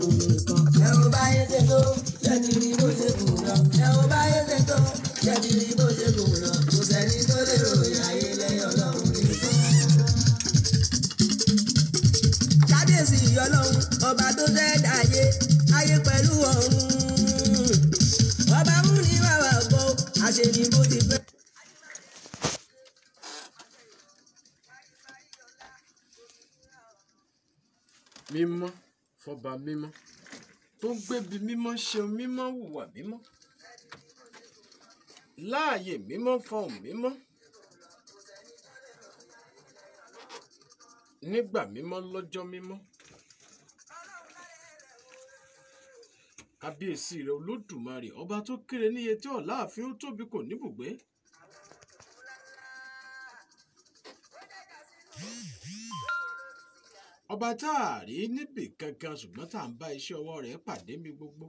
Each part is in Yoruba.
ọlọ́run nìkan. Ẹ ò bá yé ṣe tó, ṣé ti rí bó ṣe kù lọ. Ẹ ò bá yé ṣe tó, ṣé ti rí bó ṣe kù lọ. Kò sẹ́ni tó lè ròyìn ayé lẹ́yìn ọlọ́run nìkan. Kábíyèsí ọlọ́run, ọba tó ṣẹ̀dá ayé, ayé pẹ̀lú ọ̀run. Ọba mú ní bàbá gbọ́, àṣeyìn bó ti fẹ́. Mímọ́ fọba mímọ́ tó ń gbébi mímọ́ ṣeun mímọ́ hùwà mímọ́ láàyè mímọ́ fọhùn mímọ́ nígbà mímọ́ lọ́jọ́ mímọ́. Kábíyèsí rẹ Olódùmarè ọba tó kéré níye tí ọ̀láàfin ó tóbi kò níbùgbé. Ọba tá a rí níbì kankan ṣùgbọ́n tá à ń bá iṣẹ́ ọwọ́ rẹ̀ pàdé mi gbogbo.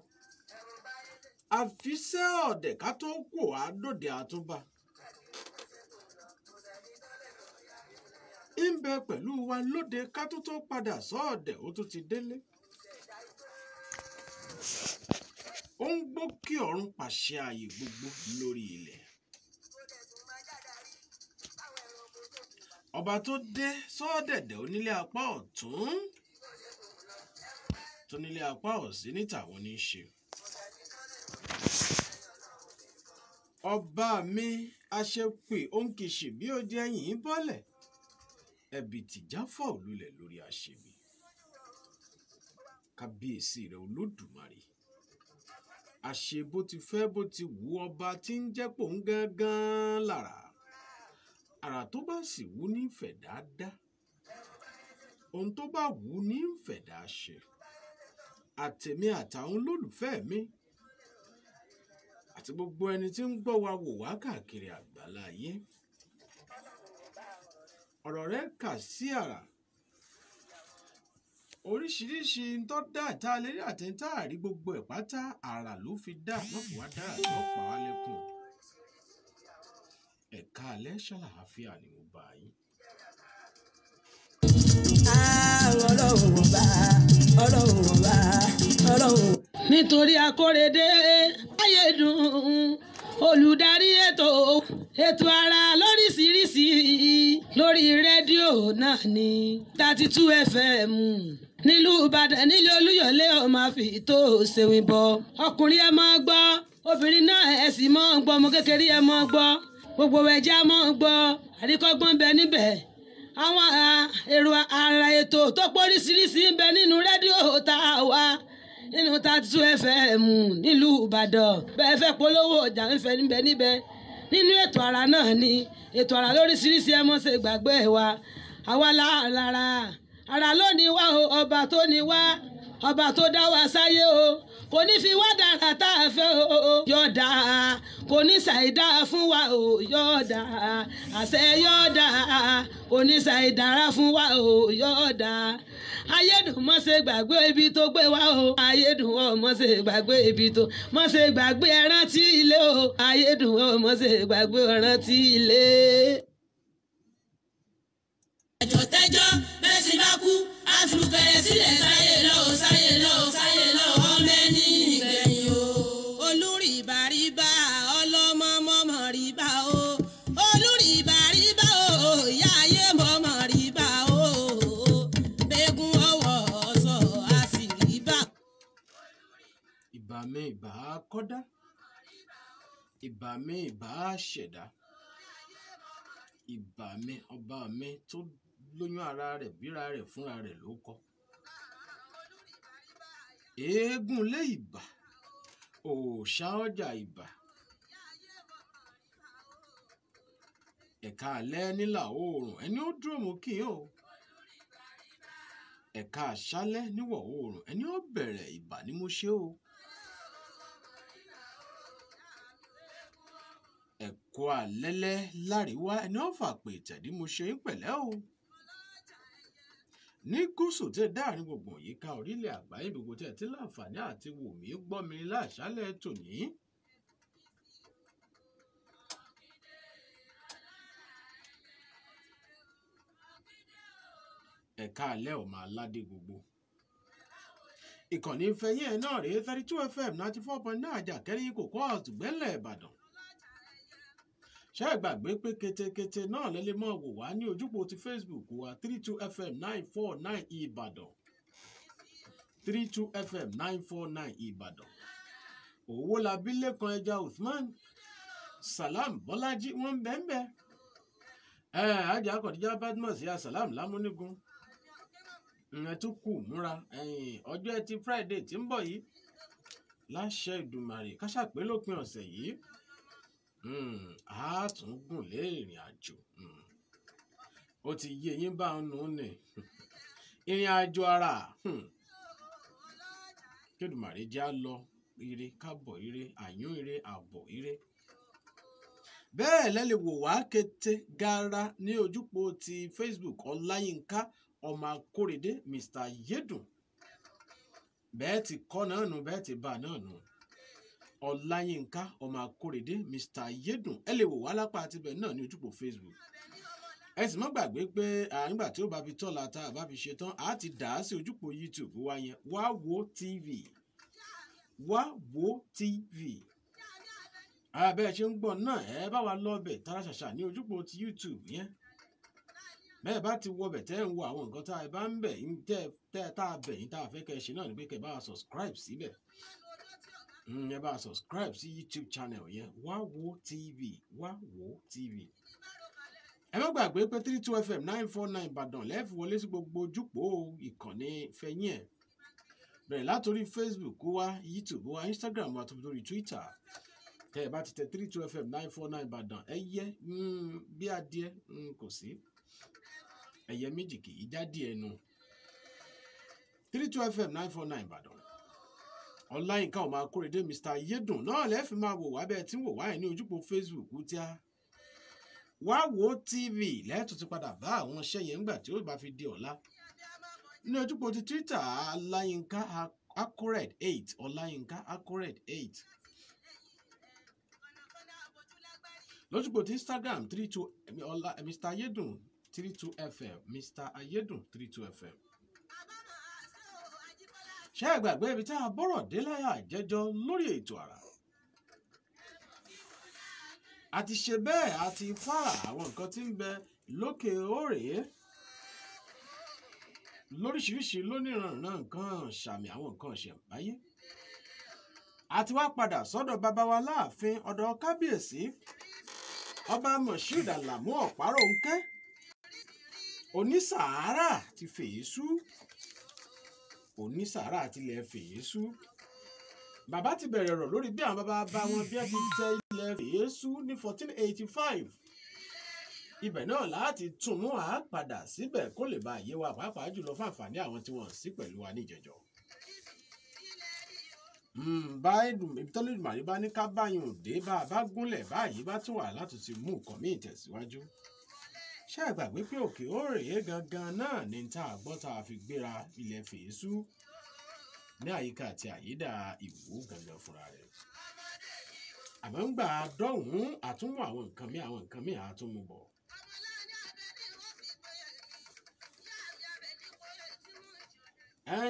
Àfiṣẹ́ ọ̀dẹ̀ ká tó kù àádòdè àtúbà. Ń bẹ pẹ̀lú wa lóde ká tó padà sọ́ọ̀dẹ̀ ó tún ti délé. Ó ń gbó kí ọ̀run pàṣẹ ààyè gbogbo lórí ilẹ̀. Ọba tó dé sọ́ọ̀dẹ̀dẹ̀ onílé apá ọ̀tún tó nílé apá òsì ní tàwọn ní í ṣe. Ọba mi aṣepè òǹkìṣì bí ó di ẹ̀yìn bọ́lẹ̀ ẹ̀bì tìjà fọ́ òlulẹ̀ lórí àṣebì. Kábíyèsí rẹ Olódùmarè àṣe bó ti fẹ́ bó ti wù ọba tí ń jẹ́ pò ń gángan lára. Àrà tó bá sì wù ní fẹ̀dá dá. Ohun tó bá wù ní fẹ̀dá ṣe. Àtèmi àtàwọn olólùfẹ́ mi àti gbogbo ẹni tí ń gbọ́ wa wò wá káàkiri àgbáláyé. Ọ̀rọ̀ rẹ̀ kà sí àrà. Oríṣiríṣi ń tọ́ dá ìta lérí àtẹ̀ntà àrí gbogbo ẹ̀ pátá àrà ló fi dá lọ́fù wá dára tó pa wá lẹ́kùn. Ẹ̀ka alẹ́ ṣàlàáfíà ni mo bá yín. Ọlọ́run ọba, ọlọ́run ọba, ọlọ́run. Nítorí Akóredé ayédùn olùdarí ètò ara lóríṣiríṣi lórí rédíò náà ní 32 FM nílùú Ìbàdàn nílé Olúyọ̀lé ọmọ àfi tó ṣèwìn bọ̀. Ọkùnrin ẹ máa gbọ́, obìnrin náà ẹ sì máa gbọ́, ọmọ kékeré ẹ máa gbọ́, gbogbo ẹja máa gbọ́, àríkọ́gbọ́n bẹ níbẹ̀. Àwọn èrò ara ètò tó póríṣiríṣi ń bẹ nínú rédíò tá a wà nínú 32 FM nílùú Ìbàdàn. Bẹ́ẹ̀ fẹ́ polówó ọjà ń fẹ́ níbẹ̀ níbẹ̀ nínú ètò ara náà ni ètò ara lóríṣiríṣi ẹ mọ́ ṣe gbàgbé wa. Àwa lára ara ló ní wá o, ọba tó ní wá, ọba tó dá wa sáyé o, kò ní fi wá dára tá a fẹ́ o, yọ̀ọ̀dà kò ní ṣàìdá fún wa o, yọ̀ọ̀dà àṣẹ yọ̀ọ̀dà kò ní ṣàìdára fún wa o, yọ̀ọ̀dà. Ayédùn mọ́ ṣe gbàgbé ibi tó gbé wá o, ayédùn ọmọ ṣe gbàgbé ibi tó mọ́ ṣe gbàgbé ẹrántí ilé o, ayédùn ọmọ ṣe gbàgbé ẹrántí ilé. Ẹjọ́ tẹ́jọ́ bẹ́ẹ̀ sì bá kú àfùkẹ́rẹ́ sílẹ̀ sáyé lọ́wọ́ sáyé lọ́wọ́ sáyé lọ́wọ́ ọmọ ẹni ìgbẹ̀yìn o. Olùrìbàrìbà ọlọ́mọmọmọ rìbà o, olùrìbàrìbà o, ìyá ayé mọ̀mọ́ rìbà o, bẹ́gùn ọwọ́ ọ̀sọ̀ àṣìrìbà. Ìbà mi ìbà kọ́dá, ìbà mi ìbà ṣẹ̀dá, ìbà mi ọba mi tó lóyún ara rẹ̀ bíra rẹ̀ fúnra rẹ̀ ló kọ́. Eégún lé ìbà, òòṣà ọjà ìbà. Ẹ̀ka alẹ́ nílà oòrùn ẹni ó dúró mú kí o. Ẹ̀ka àṣálẹ́ níwọ̀ oòrùn ẹni ó bẹ̀rẹ̀ ìbà ni mo ṣe o. Ẹ̀kọ́ àlẹ́lẹ́ láríwá ẹni ó fàpè tẹ̀dí mo ṣe ń pẹ̀lẹ́ o. Ní gúúsù tẹ́ dáàrin gbogbo yíká orílẹ̀ àgbáyé gbogbo tẹ́ tí láǹfààní àti wò mí gbọ́ mi láṣálẹ́ tòní. Ẹ̀ka alẹ́ ọmọ aládé gbogbo. ìkànnì ìfẹ̀yìn ẹ̀ náà rèé 32 FM 94.9 Àjàkẹ́rin kò kọ́ ọ̀tùgbẹ́lẹ̀ Ìbàdàn. ṣé ẹ gbàgbé pé ketekete náà lẹ́lẹ́ mọ́ wò wá ní ojúpò ti Facebook wa 32 FM 949 Ìbàdàn 32 FM 949 Ìbàdàn. Owó labí Lẹ́kan ẹja Usman Salam Bọ́lájí wọ́n bẹ́ẹ̀ Ajá Kọ̀díjà Badmus ya Salam Lámúnígun ìyẹn tó kù múra ọjọ́ Ẹtì Friday tí ń bọ̀ yìí láṣẹ Ìdùmarè káṣàpé lópin ọ̀sẹ̀ yìí a tún gùn lé ìrìn àjò ó ti yé yín bá ń nù ní ìrìn àjò ara kí Ìdùmarè já lọ ire kábọ̀ ire àyún ire àbọ̀ ire. Bẹ́ẹ̀ lẹ́lẹ̀ wò wá kété gara ní ojúpò ti Facebook Ọláyínká ọmọ Akórèdé Mr. Yedun. Bẹ́ẹ̀ ti kọ́ náà nù bẹ́ẹ̀ ti bá náà nù. Ọláyínká ọmọ Akórèdé Mr. Yedun ẹ lè wò wá lápá àti bẹ́ẹ̀ náà ní ojúpò Facebook. Ẹ sì má gbàgbé pé nígbà tí ó bá fi tọ́la tá a bá fi ṣe tán á ti dà á sí ojúpò YouTube wa yẹn Wá Wo TV. Wá Wo TV. Bẹ́ẹ̀ ṣe ń gbọ́ náà ẹ bá wa lọ́bẹ̀ tara ṣàṣà ní ojúpò ti YouTube yẹn. Bẹ́ẹ̀ bá ti wọbẹ̀ tẹ́ ń wo àwọn nǹkan tá ẹ bá ń bẹ̀ tẹ́ tá a bẹ̀ yín tá a fẹ́ kẹ́ ṣe náà ni pé kẹ́ bá wa subscribe síbẹ̀. Ẹ bá wa subscribe sí YouTube channel yẹn Wá Wo TV Wá Wo TV. Ẹ má gbàgbé pé 32 FM 949 Ìbàdàn lẹ́ẹ̀fì wọlé sí gbogbo ojúpò ìkànnì fẹ̀yìn ẹ̀. Bẹ̀rẹ̀ látòrí Facebook wa YouTube wa Instagram wa tó fi lórí Twitter. Tẹ́ ẹ bá ti tẹ 32 FM 949 Ìbàdàn ẹyẹ bí adìẹ kò sí ẹyẹ méjì kì í jáde ẹnu 32 FM 949 Ìbàdàn. Ọláyínká ọmọ Akórèdé Mr. Yedun náà lẹ́ẹ̀fì máa wò wá bẹ́ẹ̀ tí ń wò wá ẹ̀ ní ojúpò Facebook tí a Wá Wo TV lẹ́ẹ̀tún ti padà bá àwọn iṣẹ́ yẹn ńgbà tí ó bá fi di ọ̀la. Ní ojúpò ti Twitter Ọláyínká Accurate 8 Ọláyínká Accurate 8. Lójúpò ti Instagram 32 Mr. Yedun 32 FM Mr. Ayedun 32 FM. Ṣé ẹ gbàgbé ibi tá a bọ́rọ̀ dé láyà jẹjọ lórí ètò àrà? A ti ṣe bẹ́ẹ̀ a ti fara àwọn nǹkan tí ń bẹ lókè òrèé lóríṣiríṣi lóníranran nǹkan ṣàmì àwọn nǹkan ṣẹ̀ǹbáyé. A ti wá padà sọ́dọ̀ bàbá wa láàfin ọ̀dọ̀ kábíyèsí Ọba Moshood Alamu Ọ̀párónkẹ́ Onísàárà ti fèésú Onísàárà tilẹ̀ fèésú. Bàbá ti bẹ̀rẹ̀ ọ̀rọ̀ lórí bí àwọn bàbá wọn bí ẹ ti tẹ ilẹ̀ fèésú ní 1485. Ibẹ̀ náà láti tún mú àápadà síbẹ̀ kó lè bá yé wa pàápàá jùlọ fún àǹfààní àwọn tí wọ́n sí pẹ̀lú wa ní ìjẹjọ́. Ìbítọ́lẹ́dùmarè bá ní ká báyìí òde bá a bá gúnlẹ̀ báyìí bá tún wà láti ti mú nǹkan míì tẹ̀síwájú. Ṣé ẹ gbàgbé pé òkè òrèé gangan náà ní tá a gbọ́ tá a fi gbéra ilẹ̀ fèésú ní àyíká àti àyídà Ìwó gangan fúnra rẹ̀. Àmọ́ ń gbà dọ́hùn àtúnmú àwọn nǹkan míì àtúnmú bọ̀.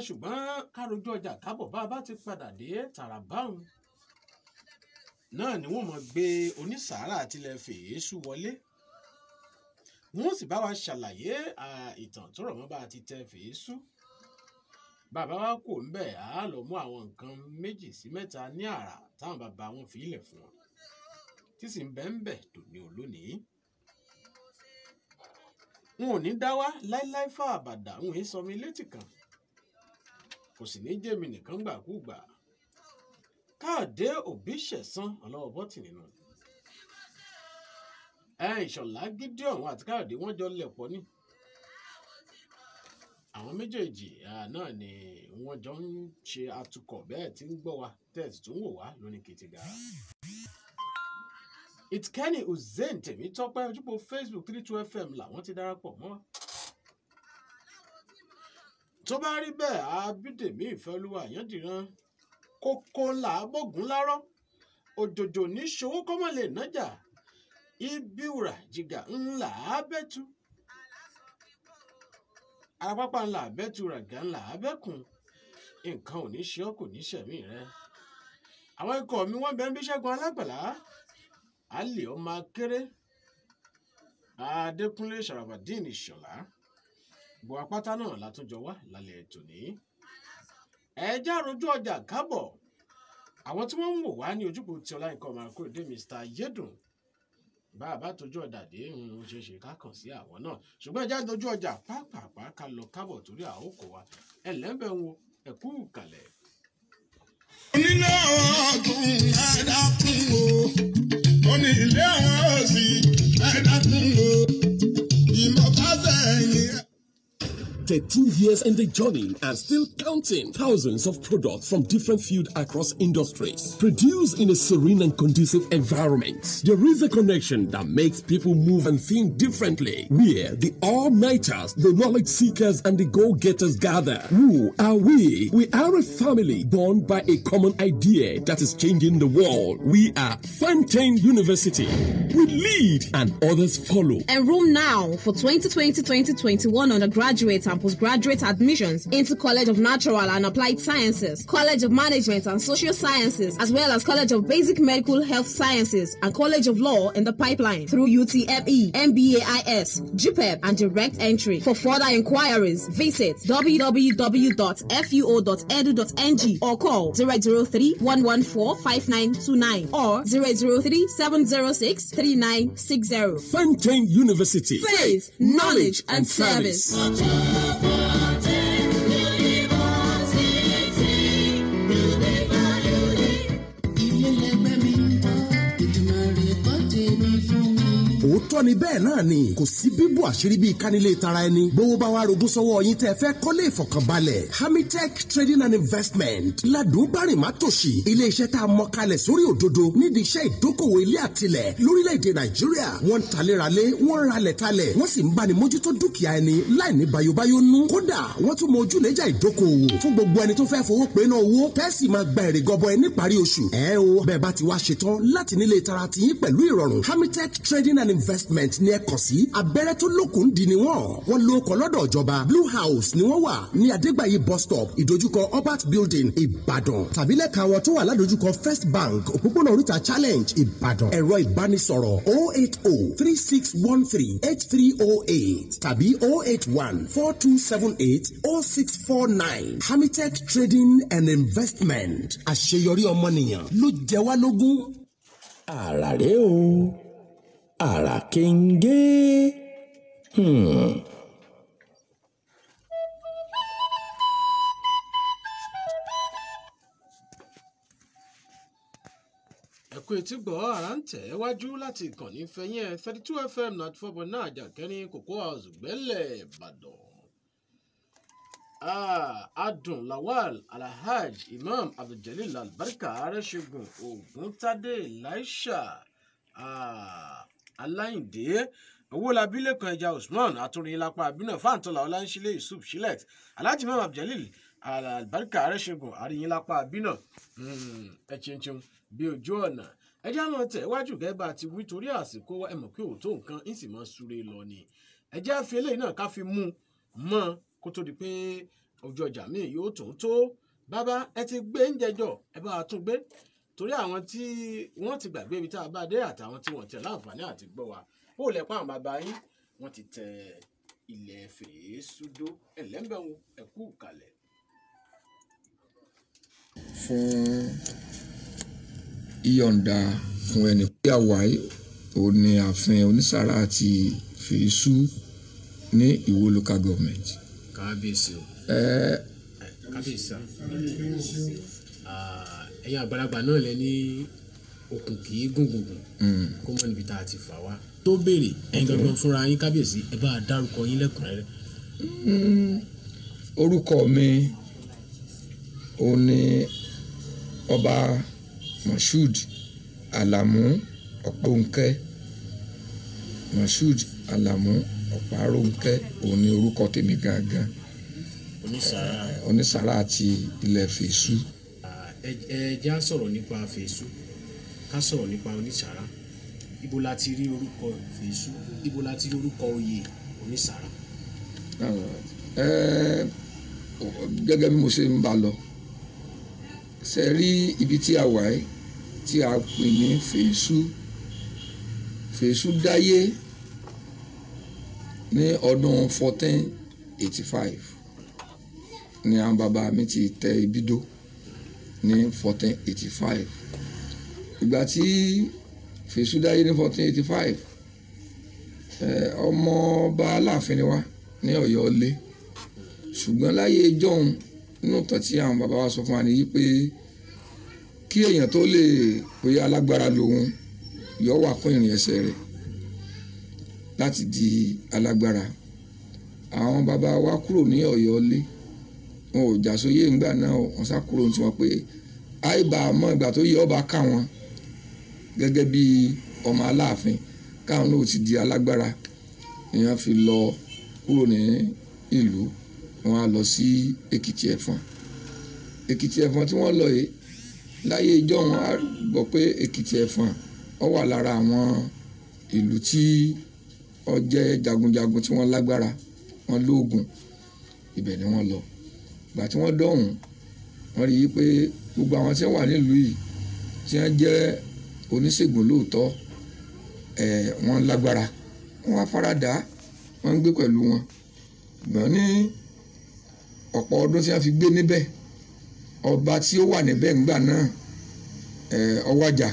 Ṣùgbọ́n károjú ọjà kábọ̀ bá a bá ti padà dé tàràbáhùn náà ni wọ́n mọ̀ gbé Onísàárà tilẹ̀ fèésú wọlé. Wọ́n sì bá wa ṣàlàyé ìtàn tó rọ̀ mọ́ bá a ti tẹ fèésú. Bàbá wa kò ń bẹ̀ á lọ mú àwọn nǹkan 2 sí 3 ní àrà táwọn bàbá wọn fi ilẹ̀ fún wọn tí sì ń bẹ̀ tòní olónìí. Wọn ò ní dá wá láíláí fà àbàdà wọn èé sọmi létí kan kò sì ní jẹ́mi nìkan gbàkúgbà. Káàdé Òbíṣẹ̀san ọlọ́wọ́ bọ́tì nínú. Ìṣọ̀lá Gideon àti Káàdé wọ́n jọ lẹ̀pọ̀ ní. Àwọn méjèèjì náà ni wọ́n jọ ń ṣe atukọ̀ bẹ́ẹ̀ tí ń gbọ́ wa tẹ́ẹ̀tì tó ń wò wá lónìí kìtìgà. Ìtkẹ́ni Hussein Tèmítọ́pẹ́ ojúpọ̀ Facebook 32 FM làwọn ti darapọ̀ mọ́. Tó bá rí bẹ́ẹ̀ Abídèmí Ìfẹ́olúwa Àyàndìran kókó ńlá bógun lárọ́ òjòjò ní ṣòwò kọ́mọ lè nájà ibi wùrà jìgà ńlá abẹ́tú àpapà ńlá abẹ́tú ràgà ńlá abẹ́kùn nǹkan ò ní ṣe ọ́ kò ní ṣẹ̀mí rẹ. Àwọn ikọ̀ mi wọ́n bẹ ń bí Ṣẹ́gun Alágbàlá, Alẹ́ ọmọ Akéré, Adékúnlé Sharafadeen Ìṣọ̀lá, gbogbo apáta náà látúnjọ wá lálẹ́ tòní. Ẹjẹ́ àròjù ọjà kábọ̀. Àwọn tí wọ́n ń wò wá ní ojúbọ tí Ọláyínká ọmọ Akóredé Mr. Yedun bá a bá tójú ọjà dé ń ṣe ṣe ká kàn sí àwọn náà, ṣùgbọ́n ẹjẹ́ àtọ́jú ọjà pàápàá ká lọ kábọ̀ torí àókò wa ẹlẹ́bẹ̀ ń wo ẹ̀kú kalẹ̀. Onílé àwọn ọ̀tún ẹ̀dá kún o, onílé àwọn òsì ẹ̀dá kún o, ìmọ̀ bá bẹ̀yìn. 13 years in the journey and still counting. Thousands of products from different fields across industries, produced in a serene and conducive environment. There is a connection that makes people move and think differently. We're the all-nighters, the knowledge seekers, and the go-getters gather. Who are we? We are a family born by a common idea that is changing the world. We are Fontaine University. We lead and others follow. Enroll now for 2020-2021 undergraduate and postgraduate admissions into College of Natural and Applied Sciences, College of Management and Social Sciences, as well as College of Basic Medical Health Sciences and College of Law in the pipeline through UTME, MBAIS, JUPEB, and direct entry. For further inquiries, visit www.fuo.edu.ng or call 003-114-5929 or 003-706-3960. Fontaine University. Faith, knowledge, and service. Òótọ́ ni bẹ́ẹ̀ náà ni kò sí bíbú àṣírí bíi kánilé tara ẹni. Gbówó bá wá rogún sọ́wọ́ yín tẹ́ fẹ́ kọ́lé ìfọ̀kànbalẹ̀. Hamitech Trading and Investment ládùn bárìn má tòṣì. Ilé-iṣẹ́ tá a mọ kalẹ̀ sórí òdodo nídìí iṣẹ́ ìdókòwò ilé àtilẹ̀ lórílẹ̀‐èdè Nàìjíríà. Wọ́n ń taléralé, wọ́n ń ralẹ̀ talẹ̀, wọ́n sì ń báni mójútó dúkìá ẹni láì ní bayobayo nú. Kódà wọ́n tún mọ ojúlẹ̀jà ìdókòwò fún gbogbo ẹni tó fẹ́ fowó pé náà owó tẹ́sí máa gba èrè gọbọi níparí oṣù. O bẹ́ẹ̀ bá ti wá ṣetán láti nílé tara tiyín pẹ̀lú ìrọ̀rùn. Hamitech Trading and Investment ní ẹ kàn sí. Abẹ́rẹ́ tó lókun dì ní wọ́n lo ọkọ̀ lọ́dọ̀ ìjọba. Blue House ni wọ́n wà ní Adégbàyí bus stop ìdojúkọ Albert Building Ìbàdàn, tàbí lẹ́ka wọn tó wà ládojúkọ First Bank òpópónà Oríta Challenge Ìbàdàn. Ẹ̀rọ ìbánisọ̀rọ̀ 080-3613-8308 tàbí 081-4278-0649. Hamitech Trading and Investment. Àṣeyọrí ọmọnìyàn ló jẹ wá lógún. Àràré o, àrà kéńgé. Ẹ̀kú etí gbọ́ àrà ń tẹ̀ wájú láti ìkànnì Fẹ́yìn 32 FM 94.9 Àjàkẹ́rin Cocoa House Gbẹ́lẹ̀ Ìbàdàn. Adùn Lawal Alhaj Imam Abdul Albarka Arẹ́ṣẹ́gun Ògúntádé Elisha Aláìndé Owólabí Lẹ́kan Ẹja Usman Atúrin Lápá Abínà Fáǹtọ́lá Ọláńṣílẹ̀ Yusuf Shilet Alhaji Imam Abdul Albarka Arẹ́ṣẹ́gun Àríyìn Lápá Abínà ẹ̀chẹ̀nchẹ̀n bí ojú ọ̀nà. Ẹjẹ́ àwọn tẹ̀ wájú gẹ́gbà ti wí torí àsìkò ẹ̀mọ̀ pé òótọ́ nǹkan ń sì máa súré lọ ni. Ẹjẹ́ àfi eléyìí náà ká fi mú mọ́ kó tó di pé ojú ọjà míì yóò tún tó. Bàbá ẹ ti gbé ń jẹjọ ẹ bá wa tún gbé torí àwọn tí wọ́n ti gbàgbé ibi tá a bá dé àtàwọn tí wọ́n tẹ̀ láǹfààní àti gbọ́ wa ó lẹ̀ pa àwọn bàbá yín wọ́n ti tẹ ilẹ̀ Fèésúdó ẹ̀lẹ́mbẹ̀wò ẹ̀kú kalẹ̀. Fún ìyọ̀ǹda fún ẹnì pé àwáyé òun ni ààfin onísàrà àti Fèésú ní Ìwó local government. Kábíyèsí o. Kábíyèsí ẹ̀yin àgbàlagbà náà lẹ ní okùn kì í gùngùngùn kó mọ̀ níbi tá a ti fà wá tó béèrè ẹ̀yin gangan fúnra yín kábíyèsí ẹ bá a dárúkọ yín lẹ́kùnrẹ́rẹ́. Orúkọ mi òun ni Ọba Moshood Alamu Ọ̀párónkẹ́. Moshood Alamu Ọ̀párónkẹ́ òun ni orúkọ tèmi gangan. Onísàrà àti ilẹ̀ Fèésú. Ẹ já sọ̀rọ̀ nípa Fèésú ká sọ̀rọ̀ nípa onísàrà. Ibo la ti rí orúkọ Fèésú, ibo la ti rí orúkọ oyè onísàrà. Gẹ́gẹ́ bí mo ṣe ń bá lọ ṣe rí ibi tí a wà yìí tí a pè ní Fèsù dáyé ní ọdún 1485 ni àwọn bàbá mi ti tẹ ibi dó ní 1485 ìgbà tí Fèsù dáyé ní 1485 ọmọ ọba Aláàfin ni wá ní Ọ̀yọ́ lé ṣùgbọ́n láyé jọ̀hún nínú tàn tí àwọn bàbá wa sọ fún wa nìyí pé kí èèyàn tó lè pé alágbára lòun yọ wà kún ìrìn ẹsẹ̀ rẹ̀ láti di alágbára àwọn bàbá wa kúrò ní Ọ̀yọ́ lé wọn ò jà sóyè ńgbà náà wọn sá kúrò ní tiwọn pé àìbá àmọ́ ìgbà tó yẹ ọba ká wọn gẹ́gẹ́ bí ọmọ Aláàfin káwọn náà ti di alágbára èèyàn fi lọ kúrò ní ìlú wọn á lọ sí Èkìtì Ẹ̀fọ̀n tí wọ́n lọ yìí láyé ìjọ wọn á gbọ́ pé Èkìtì Ẹ̀fọ̀n ó wà lára àwọn ìlú tí ó jẹ́ jagunjagun tí wọ́n lágbára wọn lóògùn ibẹ̀ ni wọ́n lọ ìgbà tí wọ́n dọ̀hún wọ́n rí i pé gbogbo àwọn tí wọ́n wà nílùú yìí tí wọ́n jẹ́ oníṣègùn lóòótọ́ wọ́n lágbára wọ́n á faradà wọ́n ń gbé pẹ̀lú wọn ṣùgbọ́n ní ọ̀pọ̀ ọdún tí wọ́n fi gbé níbẹ̀ ọba tí ó wà níbẹ̀ ńgbà náà ọwájà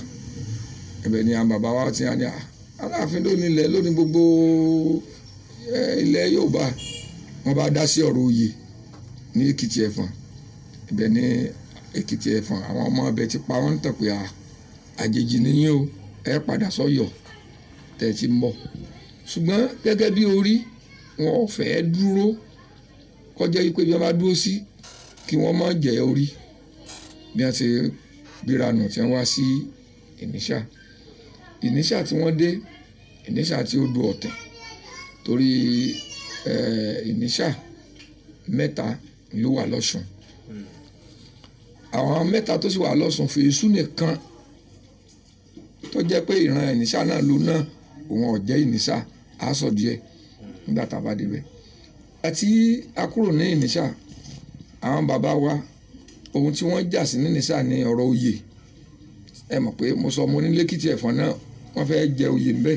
ẹ̀bẹ̀ ni àwọn bàbá wa ti hàn ní Aláàfin ló nílẹ̀ lónìí gbogbo ilẹ̀ Yorùbá wọ́n bá dá sí ọ̀rọ̀ oyè ní Èkìtì Ẹ̀fọ̀n ẹ̀bẹ̀ ní Èkìtì Ẹ̀fọ̀n àwọn ọmọ ọbẹ̀ ti pa wọ́n tàn pé àjèjì nìyẹn o ẹ padà sọ́yọ̀ tẹ̀ ti ń bọ̀ ṣùgbọ́n gẹ́gẹ́ bí orí wọn ò fẹ́ dúró kọjá yìí pé bí wọ́n bá dúró sí kí wọ́n má jẹ́ orí bí wọ́n ti gbéra nù tí wọ́n wá sí Ìníṣà tí wọ́n dé Ìníṣà tí ó du ọ̀tẹ̀ torí Ìníṣà mẹ́ta ló wà lọ́ṣùn àwọn mẹ́ta tó sì wà lọ́ṣùn Fèsù nìkan tó jẹ́ pé ìran Ìníṣà náà ló náà òun ọ̀jẹ́ Ìníṣà á sọ díẹ̀ nígbà tá a bá débẹ̀ àti akúrò ní Ìníṣà àwọn bàbá wa ohun tí wọ́n jà sí ní Ìníṣà ní ọ̀rọ̀ oyè ẹ mọ̀ pé mo sọ mo ní lẹ́kìtì Ẹ̀fọ̀n náà wọ́n fẹ́ jẹ oyè ńbẹ́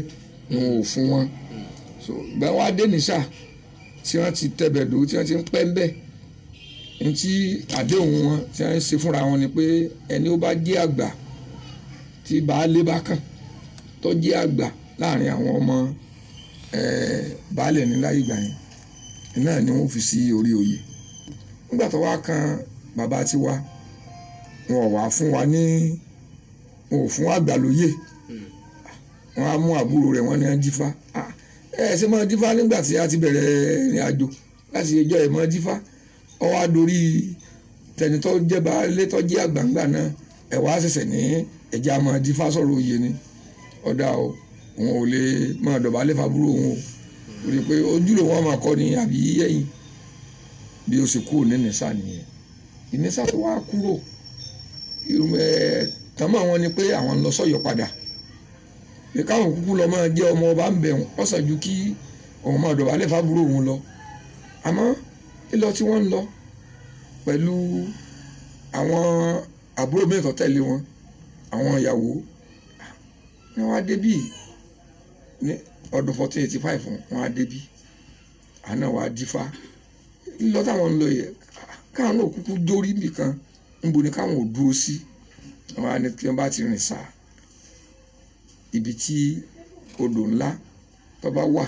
wọn ò fún wọn so gbà wọ́n adé Ìníṣà tí wọ́n ti tẹ̀bẹ̀dò tí wọ́n ti ń pẹ́ ńbẹ́ ntí àdéhùn wọn tí wọ́n ń ṣe fúnra wọn ni pé ẹni ó bá jẹ́ àgbà tí baálé bá kàn tó jẹ́ àgbà láàrin àwọn ọmọ baálẹ̀ ní láyé ìgbà yẹn náà ni wọ́n fi sí orí oyè nígbà tó wá kan bàbá tiwa wọn ò wá fún wa ní wọn ò fún àgbà lóyè wọn á mú àbúrò rẹ̀ wọ́n ní dífá ṣe máa dífá nígbà tí a ti bẹ̀rẹ̀ ìrìn àjò láti ẹjọ́ ẹ̀ máa dífá ọ wá dorí tẹni tó jẹ́ baálé tó jẹ́ àgbàǹgbà náà ẹ̀ wá ṣẹ̀ṣẹ̀ ní ẹ̀jẹ̀ máa dífá sọ̀rọ̀ oyè ni ọ̀dà o òun ò lè máa dọ̀bálẹ̀ fàbúrò òun o torí pé ojúlò wọn máa kọ́ ni àbí yẹ́yìn bí ó ṣe kúrò ní Ìníṣà nìyẹn Ìníṣà tó wá kúrò tàmí àwọn ni pé àwọn lọ sọ́yọ́ padà pé káwọn kúkú lọ máa jẹ́ ọmọ ọba ń bẹ̀ wọ́n ọ̀sán ju kí òun máa dọ̀bálẹ̀ fàbúrò òun lọ àmọ́ lílọ tí wọ́n ń lọ pẹ̀lú àwọn àbúrò mẹ́tọ̀ tẹ̀lé wọn àwọn ìyàwó ni wọ́n á débí ní ọdún 1485 wọ́n á débí àná wàá dífá lílọ táwọn ń lọ yẹ káwọn náà kúkú dórí nìkan níbo ni káwọn ò dúró sí àwọn àni tí wọ́n bá ti rìn sáà ibi tí odò ńlá tó bá wà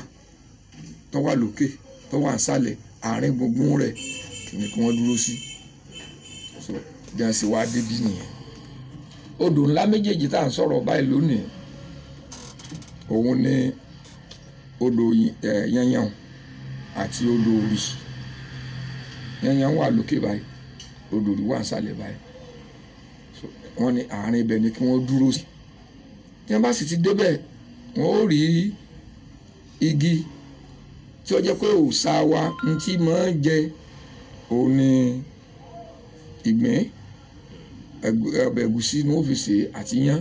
tó wà lókè tó wà nísàlẹ̀ àárín gbùngbùn rẹ̀ kìíní kí wọ́n dúró sí so bí wọ́n sì wá débí nìyẹn odò ńlá méjèèjì tá à ń sọ̀rọ̀ báyìí lónìí òun ni odò yanyan àti odò orí yanyan wà lókè báyìí odò orí wà nísàlẹ̀ báyìí so wọ́n ní àárín ibẹ̀ ni kí wọ́n dúró sí tí wọ́n bá sì ti débẹ̀ wọ́n ó rí igi tí ó jẹ́ pé òòṣà wa ń tí máa ń jẹ òun ni ìgbín ọbẹ̀ ẹ̀gúsí ní ọ́fíìsì àti yán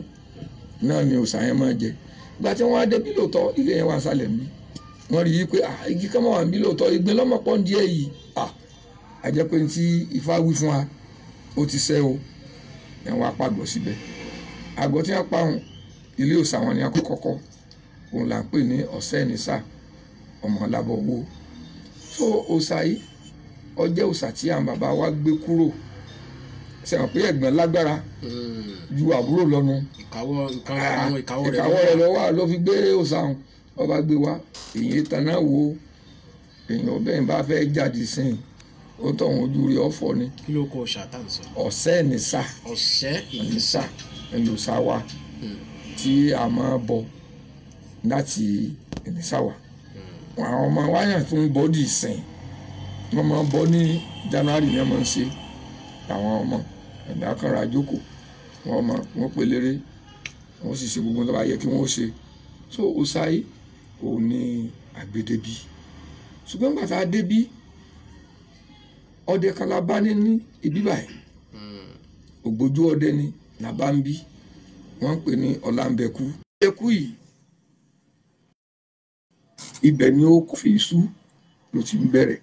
náà ni òòṣà yẹn máa jẹ ìgbà tí wọ́n á débi lóòótọ́ ilé yẹn wà sálẹ̀ mi wọ́n rí i pé igi kan máa wà níbí lóòótọ́ ìgbín lọ́mọpọ̀ díẹ̀ yìí àjẹ́ pé tí Ifá wí fún wa ó ti ṣẹ o ẹ̀ wọ́n apàgọ́ síbẹ̀ àgọ́ tí wọ́n pa òun ilé òòṣà wọn ni àkọ́kọ́ kọ́ òun là ń pè ní Ọ̀sẹ́nìsà ọmọ Lábọ̀wọ́ so òòṣà yìí ó jẹ́ òòṣà tí àwọn bàbá wa gbé kúrò sẹ́wọ̀n pé ẹ̀gbọ́n lágbára ju àbúrò lọ́nu ìkàwọ́ rẹ̀ lọ́wọ́ ló fi gbé òòṣà òun ọba gbé wa èyí tanná wo èèyàn bẹ́ẹ̀ bá fẹ́ jáde sí i ó tọ̀hún ojú rẹ̀ ọ̀fọ̀ ni. kí ló kọ òòṣà tá à ń sọ. Ọ̀sẹ́nìsà Ọ̀sẹ́nìsà ẹlòsà wa tí a máa bọ láti Ìnísà wa àwọn ọmọ wáyà tó ń bọ́ dì sìn wọ́n máa bọ́ ní January ní ọmọ ń ṣe àwọn ọmọ ẹ̀dá kan ra jókòó wọ́n pè léré wọ́n sì ṣe gbogbo tó bá yẹ kí wọ́n ṣe so òòṣà òun ní àgbédébí ṣùgbọ́n bàtà débí ọdẹ kan la bá ní ibi báyìí ògbójú ọdẹ ni la bá ń bí wọ́n ń pè ní Ọlámbẹ̀kú ẹkú yìí ibẹ̀ ni ó fi ìṣú ló ti ń bẹ̀rẹ̀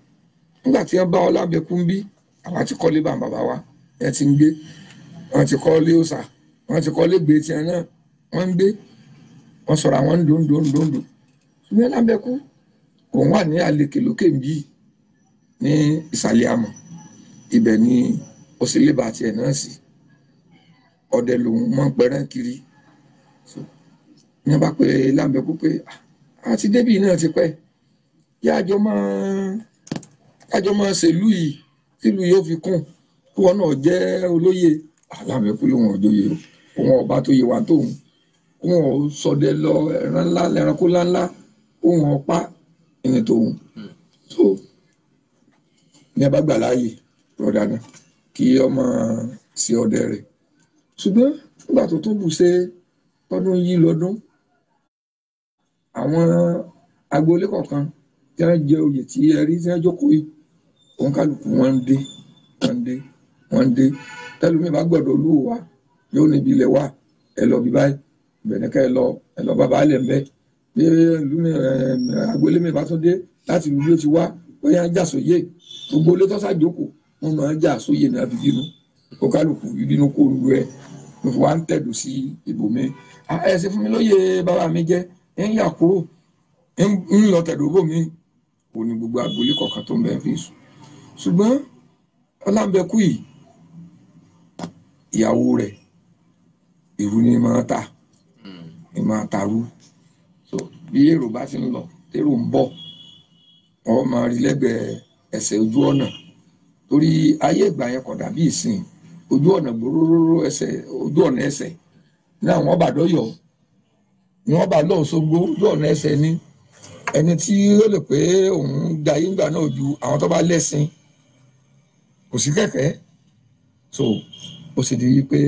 nígbà tí wọ́n bá Ọlámbẹ̀kú ń bí àwa ti kọ́lé bá bàbá wa ẹ ti ń gbé wọ́n ti kọ́lé òòṣà wọ́n ti kọ́lé gbé tiẹ̀ náà wọ́n ń gbé wọ́n sọ̀rọ̀ àwọn ń dòńdò ṣùgbọ́n Ọlámbẹ̀kú òun wà ní àlekè lókè ń bí ní ìsàlẹ̀ àmọ̀ ibẹ̀ ni ó sì lè bá tiẹ̀ náà sí ọdẹ lòun mọ́ pẹ́rẹ́ kiri ní wọ́n bá pe Lámbẹ̀kú pé àti débì náà ti pẹ́ yájọ́ máa ṣèlú yìí tílùú yóò fi kún kí wọn náà jẹ́ olóyè Lámbẹ̀kú lòun òjòyè òun ọba tó yẹ wá tóun òun ò sọdẹ lọ ẹran ńlá ẹranko ńláńlá òun ọ̀pá ẹni tóun so ní ẹ bá gbà láàyè rọ̀dà náà kí ọmọ sí ọdẹ rẹ̀ ṣùgbọ́n nígbà tó tún bù ṣe tọdún yìí lọ́dún àwọn agboolé kọ̀ọ̀kan tí wọ́n jẹ oyè tí ẹ rí tí wọ́n jókòó yìí òun kálukú wọ́n ń dé tẹ́lómi bá gbọ́dọ̀ olúwo wa yóò níbi ilẹ̀ wa ẹ lọ bí báyìí bẹ̀nẹ́kẹ́ ẹ lọ bàbá alẹ̀ ń bẹ́ bí agboolé mi bá tún dé láti ìlú bí ó ti wá bóyá ń jà sóyè gbogbo ilé tọ́sà jókòó wọn máa ń jà sóyè ní abidinu kó kálukú bíbínú kó lu ẹ ló fi wá ń tẹ̀dù sí ibòmí ẹ ṣe fún mi lóye bàbá mi jẹ́ ń yà kúrò ń lọ tẹ̀dù bòmí kò ní gbogbo agboolé kọ̀ọ̀kan tó ń bẹ́ẹ̀ fi sùn ṣùgbọ́n Ọlámbẹ̀kú yìí ìyàwó rẹ̀ ìrù ni máa ta ni máa tarú so bí èrò bá ti ń lọ tèrò ń bọ̀ wọ́n máa rí lẹ́gbẹ̀ẹ́ ẹsẹ̀ ojú ọ̀nà torí ayé ìgbà yẹn kọ̀ dàbí ìsìn ojú ọ̀nà gbòòrò ẹsẹ̀ ojú ọ̀nà ẹsẹ̀ ní àwọn ọba àdọ́yọ̀ ni wọ́n bá lọ́ọ̀ sógbó ojú ọ̀nà ẹsẹ̀ ní ẹni tí ó lè pé òun da ayé ńgbà náà ju àwọn tó bá lẹ́sìn kò sí kẹ̀kẹ́ so ó sì di wípé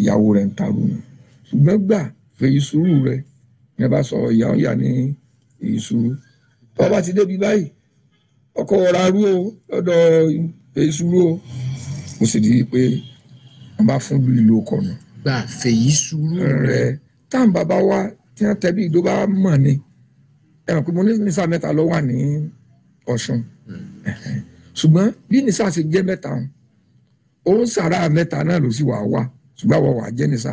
ìyàwó rẹ̀ ń tarú ṣùgbọ́n gbà fèyí sùúrù rẹ̀ ní ẹ bá sọ ìyá ọ̀yà ní èyí sùúrù tó bá ti débi báyìí ọkọ ọ̀rá rú o lọ́dọ̀ èyí sùúrù o ó sì di wípé wọ́n bá fún ìlú ọkọ̀ nù. gbà fèyí sùúrù rẹ̀ táwọn bàbá wa tí wọ́n tẹ̀bí ìdó bá mọ̀ ni ẹ̀rọ pé mo ní nísà mẹ́ta ló wà ní Ọ̀ṣun ṣùgbọ́n bí nísà ṣe jẹ́ mẹ́ta òun sàrà mẹ́ta náà ló sì wà ṣùgbọ́n àwọn wà jẹ́ nísà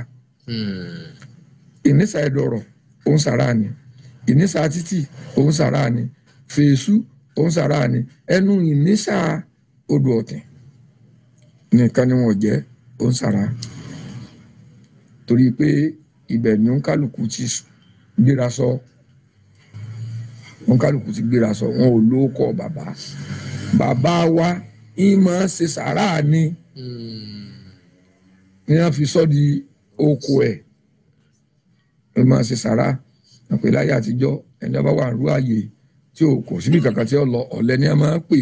ìnísà ẹ̀dọ̀rọ̀ òun sàrà ni ìnísà títì òun sàrà ni fèsù òun sàrà ni ẹnu ìnísà odò ọ̀tìn nìkan ni wọ́n jẹ́ òun sàrà torí pé ibẹ̀ ni òǹkálùkù ti gbéra sọ òǹkálùkù ti gbéra sọ wọn ò lóókọ bàbá wa ìmọ̀ ṣe sàrà ni ní wọ́n fi sọ́ di oko ẹ̀ ìmọ̀ ṣe sàrà àpè láyé àtijọ́ ẹni ọba wà rú àyè tí o kò síbi kankan tí ó lọ ọ̀lẹ ni a máa ń pè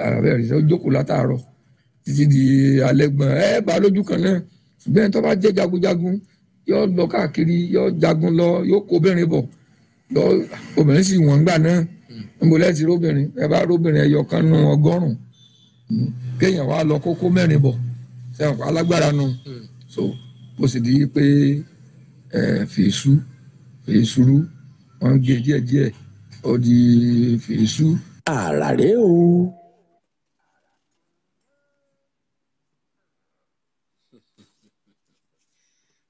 àràbẹ̀ rẹ̀ ó jókòó látàárọ̀ títí di alẹ́ gbọ̀n bá lójú kan náà ṣùgbọ́n ẹni tó bá jẹ́ jagunjagun yóò lọ káàkiri yóò jagun lọ yóò kó obìnrin bọ̀ obìnrin sì wọ́n gbà náà níbo lẹ́ẹ̀tì róbìnrin ẹ bá róbìnrin ẹyọ kan nù 100 kéèyàn wá lọ kókó 4 bọ̀ sẹ́wọ̀n pa alágbára nù so bó sì di pé fèsùrú wọ́n gé díẹ̀díẹ̀ ó di fèsù. àràrẹ́ o.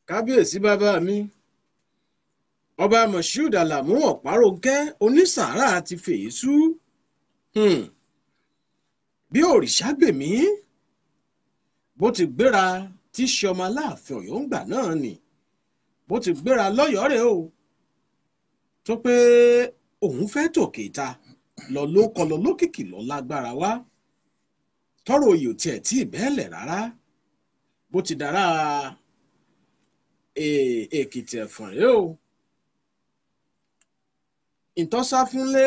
kábíyèsí bàbá mi ọba Moshood Alamu Ọ̀párónkẹ́ onísàárà ti fèésú bí Òrìṣàgbèmí bó ti gbéra tí ṣe ọmọ Aláàfin Ọ̀yọ́ ńgbà náà ni bó ti gbéra lọ́yọ̀ọ́ rẹ̀ o tó pé òun fẹ́ tòkè ta lọ ló kọ lọ lókìkí lọ lágbára wá tọrọ oyè ò tiẹ̀ tí ì bẹ́ẹ̀lẹ̀ rárá bó ti dára Èkìtì Ẹ̀fọ̀n rèé o ìtọ́sáfúnlé